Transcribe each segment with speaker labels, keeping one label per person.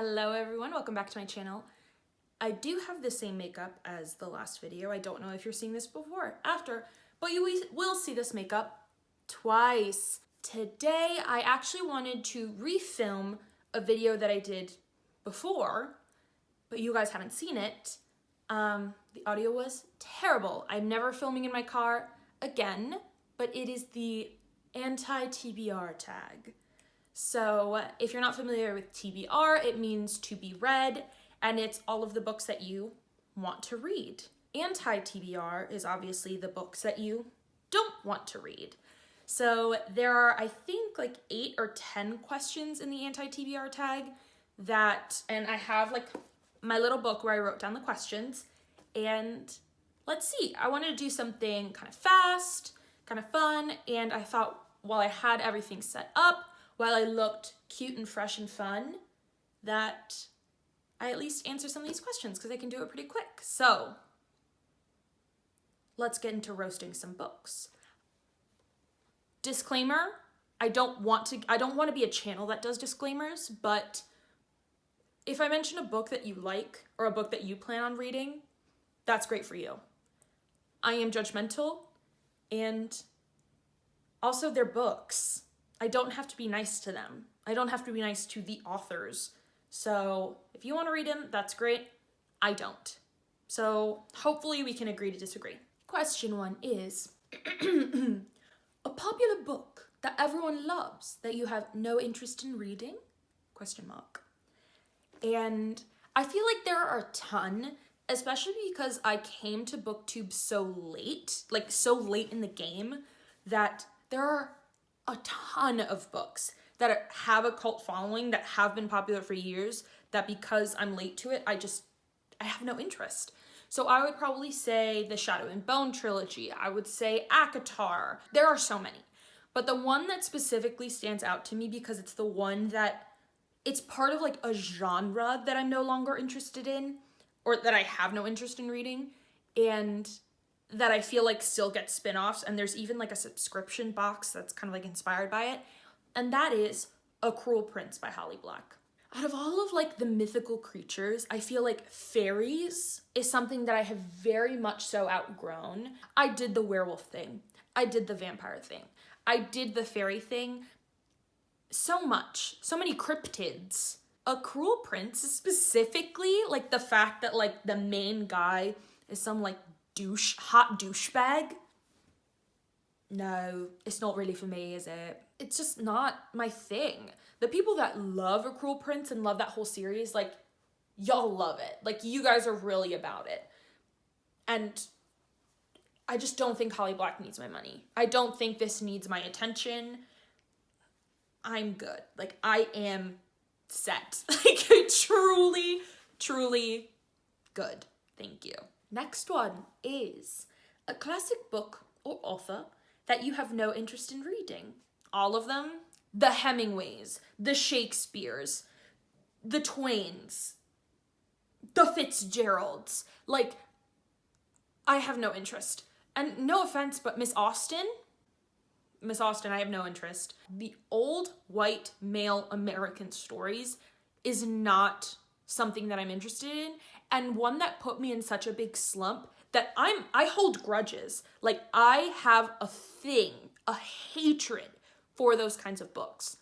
Speaker 1: Hello everyone, welcome back to my channel. I do have the same makeup as the last video. I don't know if you're seeing this before, after, but you will see this makeup twice. Today, I actually wanted to refilm a video that I did before, but you guys haven't seen it. The audio was terrible. I'm never filming in my car again, but it is the anti-TBR tag. So if you're not familiar with TBR, it means to be read, and it's all of the books that you want to read. Anti-TBR is obviously the books that you don't want to read. So there are, I think, like 8 or 10 questions in the anti-TBR tag and I have like my little book where I wrote down the questions, and let's see, I wanted to do something kind of fast, kind of fun, and I thought while I had everything set up, while I looked cute and fresh and fun, that I at least answer some of these questions because I can do it pretty quick. So let's get into roasting some books. Disclaimer, I don't want to be a channel that does disclaimers, but if I mention a book that you like or a book that you plan on reading, that's great for you. I am judgmental, and also they're books. I don't have to be nice to them. I don't have to be nice to the authors. So if you want to read them, that's great. I don't. So hopefully we can agree to disagree. Question 1 is, a popular book that everyone loves that you have no interest in reading? Question mark. And I feel like there are a ton, especially because I came to BookTube so late in the game, that there are a ton of books that have a cult following, that have been popular for years, that because I'm late to it, I have no interest. So I would probably say the Shadow and Bone trilogy. I would say ACOTAR. There are so many. But the one that specifically stands out to me because it's the one that it's part of like a genre that I'm no longer interested in, or that I have no interest in reading, and that I feel like still gets spin-offs, and there's even like a subscription box that's kind of like inspired by it, and that is A Cruel Prince by Holly Black. Out of all of like the mythical creatures, I feel like fairies is something that I have very much so outgrown. I did the werewolf thing. I did the vampire thing. I did the fairy thing. So much. So many cryptids. A Cruel Prince is specifically like the fact that like the main guy is some like hot douchebag. No, it's not really for me, is it? It's just not my thing. The people that love A Cruel Prince and love that whole series, like, y'all love it. Like, you guys are really about it. And I just don't think Holly Black needs my money. I don't think this needs my attention. I'm good. Like, I am set. Like, truly, truly good. Thank you. Next one is a classic book or author that you have no interest in reading. All of them. The Hemingways, the Shakespeares, the Twains, the Fitzgeralds. Like, I have no interest. And no offense, but Miss Austen, I have no interest. The old white male American stories is not something that I'm interested in, and one that put me in such a big slump that I hold grudges. Like, I have a thing, a hatred for those kinds of books.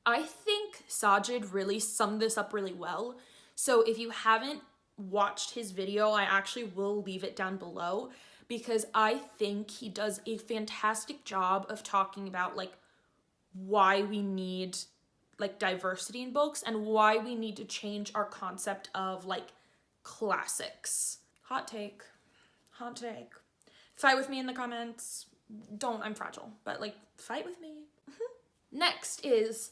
Speaker 1: I think Sajid really summed this up really well. So if you haven't watched his video, I actually will leave it down below, because I think he does a fantastic job of talking about like why we need like diversity in books and why we need to change our concept of like classics. Hot take. Fight with me in the comments. I'm fragile, but like fight with me. Next is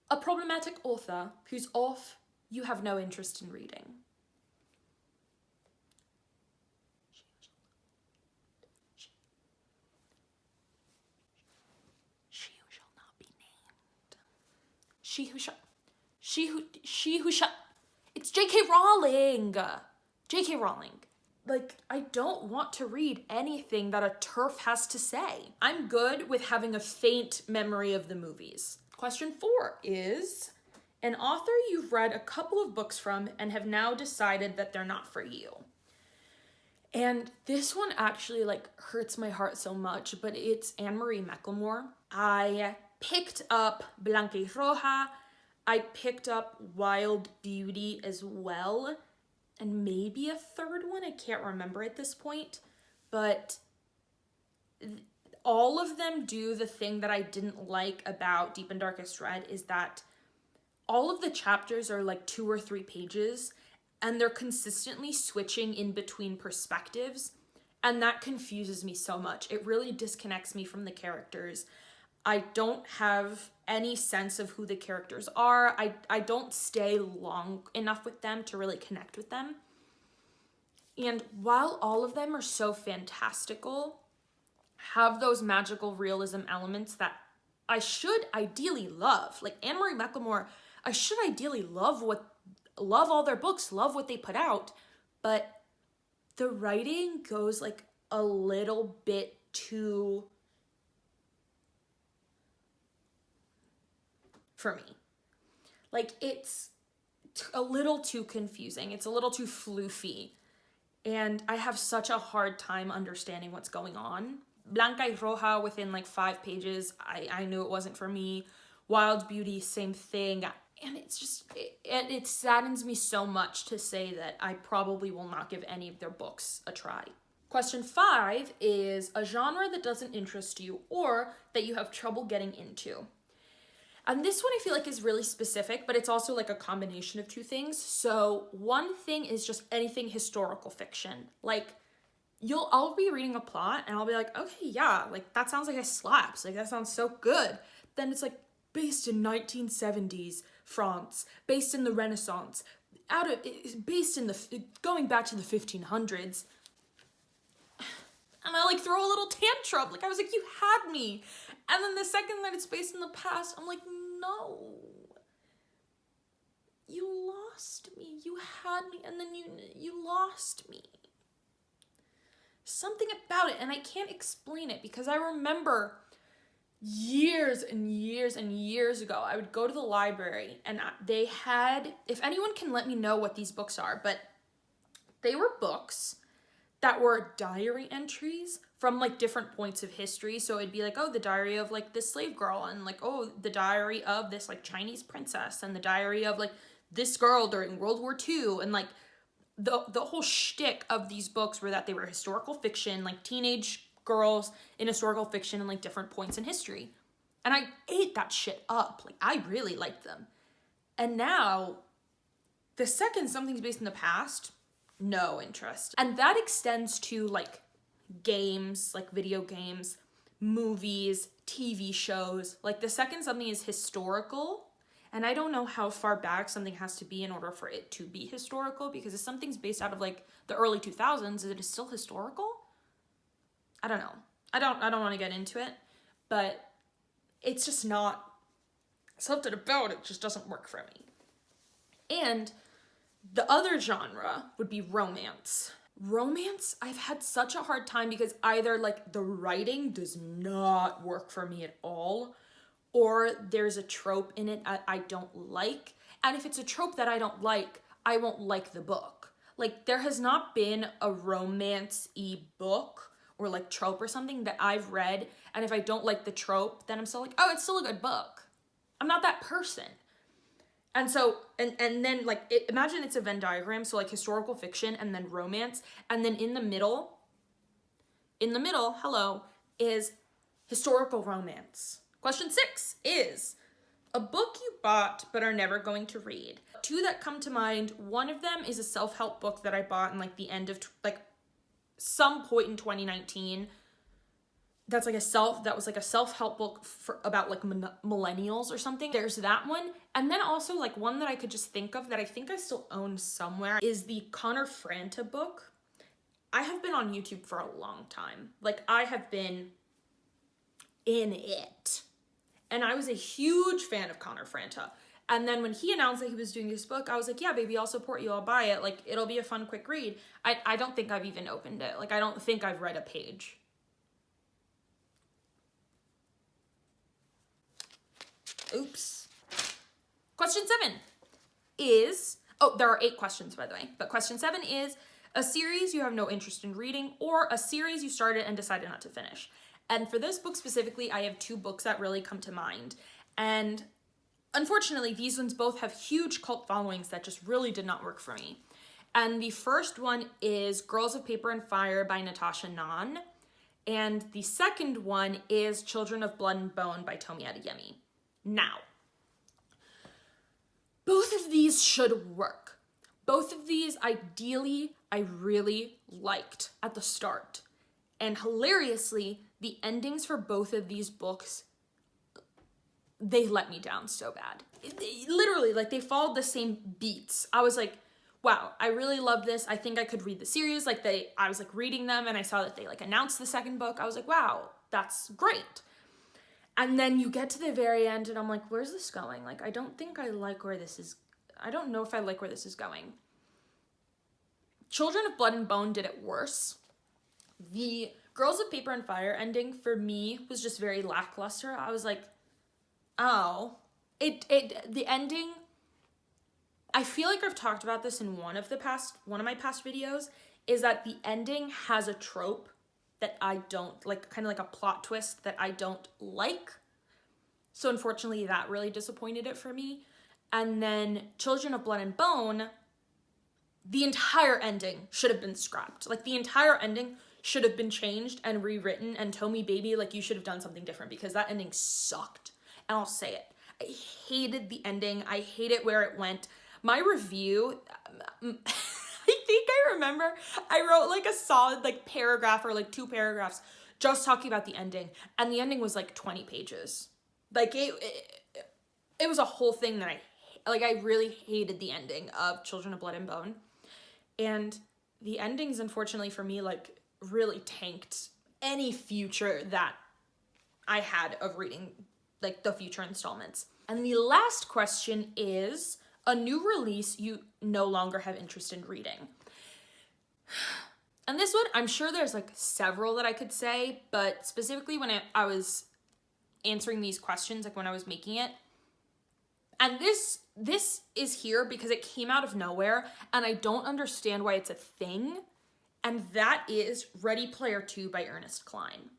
Speaker 1: a problematic author whose off you have no interest in reading. She who shall not be named. She who shall. It's J.K. Rowling. J.K. Rowling. Like, I don't want to read anything that a TERF has to say. I'm good with having a faint memory of the movies. Question 4 is, an author you've read a couple of books from and have now decided that they're not for you. And this one actually like hurts my heart so much, but it's Anne-Marie McLemore. I picked up Blanca y Roja. I picked up Wild Beauty as well, and maybe a third one. I can't remember at this point, but all of them do the thing that I didn't like about Deep and Darkest Red, is that all of the chapters are like 2 or 3 pages, and they're consistently switching in between perspectives, and that confuses me so much. It really disconnects me from the characters. I don't have any sense of who the characters are. I don't stay long enough with them to really connect with them. And while all of them are so fantastical, have those magical realism elements that I should ideally love. Like Anne-Marie McLemore, I should ideally love all their books, love what they put out, but the writing goes like a little bit too for me. Like it's a little too confusing. It's a little too floofy. And I have such a hard time understanding what's going on. Blanca y Roja, within like 5 pages, I knew it wasn't for me. Wild Beauty, same thing. And it's just, it saddens me so much to say that I probably will not give any of their books a try. Question 5 is a genre that doesn't interest you or that you have trouble getting into. And this one I feel like is really specific, but it's also like a combination of 2 things. So one thing is just anything historical fiction. Like I'll be reading a plot and I'll be like, okay, yeah, like that sounds like it slaps. Like that sounds so good. Then it's like based in 1970s France, based in the Renaissance, based in going back to the 1500s. And I like throw a little tantrum. Like I was like, you had me. And then the second that it's based in the past, I'm like, no. You lost me. You had me, and then you lost me. Something about it, and I can't explain it because I remember years and years and years ago, I would go to the library and they had, if anyone can let me know what these books are, but they were books that were diary entries from like different points of history. So it'd be like, oh, the diary of like this slave girl, and like, oh, the diary of this like Chinese princess, and the diary of like this girl during World War II. And like the whole shtick of these books were that they were historical fiction, like teenage girls in historical fiction and like different points in history. And I ate that shit up. Like I really liked them. And now the second something's based in the past, no interest. And that extends to like games, like video games, movies, TV shows. Like the second something is historical, and I don't know how far back something has to be in order for it to be historical, because if something's based out of like the early 2000s, is it still historical? I don't know. I don't want to get into it, but it's just not, something about it just doesn't work for me. And the other genre would be romance. Romance, I've had such a hard time because either like the writing does not work for me at all, or there's a trope in it I don't like. And if it's a trope that I don't like, I won't like the book. Like there has not been a romance-y book or like trope or something that I've read, and if I don't like the trope, then I'm still like, oh, it's still a good book. I'm not that person. And so, and then like, imagine it's a Venn diagram. So like historical fiction and then romance. And then in the middle, hello, is historical romance. Question 6 is a book you bought but are never going to read. 2 that come to mind. One of them is a self-help book that I bought in like the end of like some point in 2019. That was like a self-help book about like millennials or something. There's that one. And then also like one that I could just think of that I think I still own somewhere is the Connor Franta book. I have been on YouTube for a long time. Like I have been in it. And I was a huge fan of Connor Franta. And then when he announced that he was doing this book, I was like, yeah, baby, I'll support you. I'll buy it. Like it'll be a fun, quick read. I don't think I've even opened it. Like I don't think I've read a page. Oops. Question 7 is, oh, there are 8 questions, by the way, but question 7 is a series you have no interest in reading or a series you started and decided not to finish. And for this book specifically, I have 2 books that really come to mind. And unfortunately, these ones both have huge cult followings that just really did not work for me. And the first one is Girls of Paper and Fire by Natasha Nan. And the second one is Children of Blood and Bone by Tomi Adeyemi. Now, both of these should work. Both of these, ideally, I really liked at the start. And hilariously, the endings for both of these books, they let me down so bad. Literally, like, they followed the same beats. I was like, wow, I really love this. I think I could read the series. Like, I was like reading them and I saw that they like announced the second book. I was like, wow, that's great. And then you get to the very end and I'm like, where's this going? Like, I don't think I like where this is. I don't know if I like where this is going. Children of Blood and Bone did it worse. The Girls of Paper and Fire ending for me was just very lackluster. I was like, oh, the ending, I feel like I've talked about this in one of my past videos, is that the ending has a trope that I don't like, kind of like a plot twist that I don't like. So unfortunately, that really disappointed it for me. And then Children of Blood and Bone, the entire ending should have been scrapped. Like, the entire ending should have been changed and rewritten, and Tomi Baby, like, you should have done something different because that ending sucked. And I'll say it. I hated the ending. I hate it where it went. My review, I think I remember I wrote like a solid like paragraph or like 2 paragraphs just talking about the ending, and the ending was like 20 pages. Like it was a whole thing that I really hated the ending of Children of Blood and Bone. And the endings, unfortunately for me, like really tanked any future that I had of reading like the future installments. And the last question is a new release you no longer have interest in reading. And this one, I'm sure there's like several that I could say, but specifically when I was answering these questions, like when I was making it, and this is here because it came out of nowhere and I don't understand why it's a thing, and that is Ready Player 2 by Ernest Cline.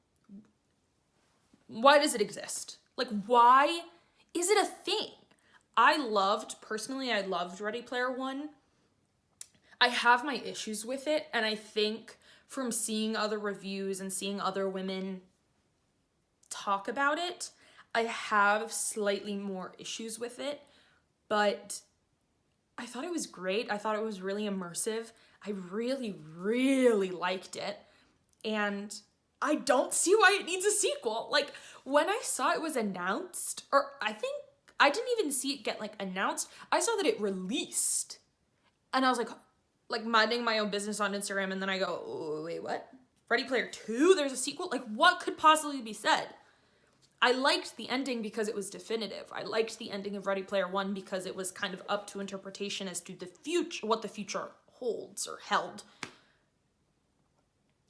Speaker 1: Why does it exist? Like, why is it a thing? I loved Ready Player 1. I have my issues with it, and I think from seeing other reviews and seeing other women talk about it, I have slightly more issues with it, but I thought it was great. I thought it was really immersive. I really, really liked it, and I don't see why it needs a sequel. Like, when I saw it was announced, or I think I didn't even see it get like announced. I saw that it released, and I was like minding my own business on Instagram, and then I go, oh, wait, what? Ready Player 2? There's a sequel? Like, what could possibly be said? I liked the ending because it was definitive. I liked the ending of Ready Player 1 because it was kind of up to interpretation as to the future, what the future holds or held.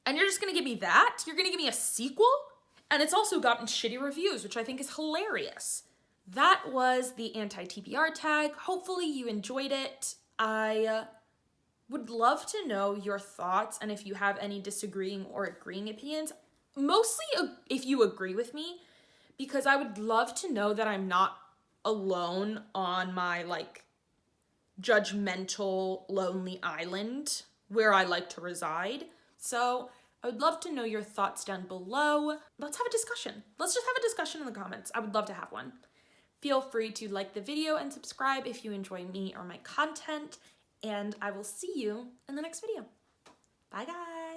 Speaker 1: And you're just gonna give me that? You're gonna give me a sequel? And it's also gotten shitty reviews, which I think is hilarious. That was the anti-TBR tag. Hopefully you enjoyed it. I would love to know your thoughts and if you have any disagreeing or agreeing opinions. Mostly if you agree with me, because I would love to know that I'm not alone on my like judgmental, lonely island where I like to reside. So I would love to know your thoughts down below. Let's have a discussion. Let's just have a discussion in the comments. I would love to have one. Feel free to like the video and subscribe if you enjoy me or my content, and I will see you in the next video. Bye guys.